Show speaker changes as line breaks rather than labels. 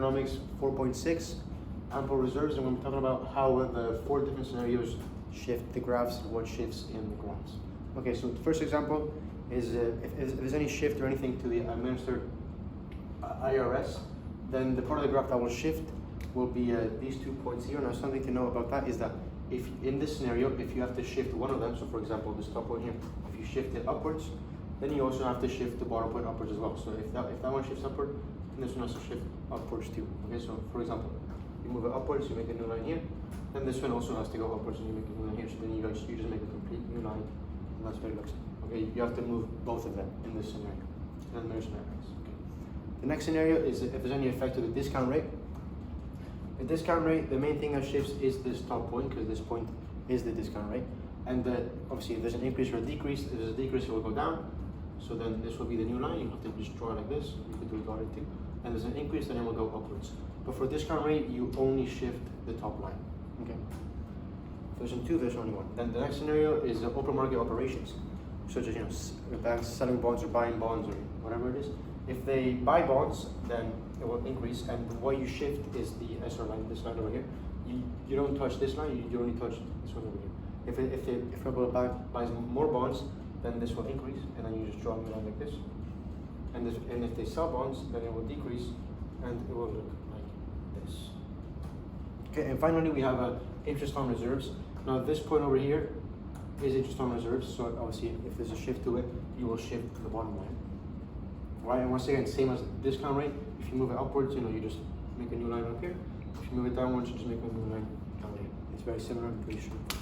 Macroeconomics 4.6, ample reserves, and we're talking about how the 4 different scenarios shift the graphs and what shifts in the graphs. Okay, so the first example is if there's any shift or anything to the administered IRS, then the part of the graph that will shift will be these 2 points here. Now, something to know about that is that if in this scenario, if you have to shift one of them, so for example, this top point here, if you shift it upwards, then you also have to shift the bottom point upwards as well. So if that one shifts upward, then this one has to shift upwards too. Okay, so for example, you move it upwards, you make a new line here, then this one also has to go upwards and you make a new line here. So then you just make a complete new line, and that's what it looks like. Okay, you have to move both of them in this scenario. And there's scenarios. Okay. The next scenario is if there's any effect to the discount rate. The discount rate, the main thing that shifts is this top point, because this point is the discount rate. And obviously, if there's an increase or a decrease, if there's a decrease, it will go down. So then this will be the new line. You have to just draw it like this. You could do it dotted too. And there's an increase, then it will go upwards. But for discount rate, you only shift the top line. Okay. There's in 2, there's only 1. Then the next scenario is open market operations, such as banks selling bonds or buying bonds or whatever it is. If they buy bonds, then it will increase, and what you shift is the SR line, this line over here. You don't touch this line, you only touch this one over here. If a bank buys more bonds, then this will increase, and then you just draw a line like this. And if they sell bonds, then it will decrease, and it will look like this. Okay, and finally we have interest on reserves. Now this point over here is interest on reserves, so obviously if there's a shift to it, you will shift to the bottom line. Right, and once again, same as discount rate, if you move it upwards, you just make a new line up here. If you move it downwards, you just make a new line down here. It's very similar, I'm pretty sure.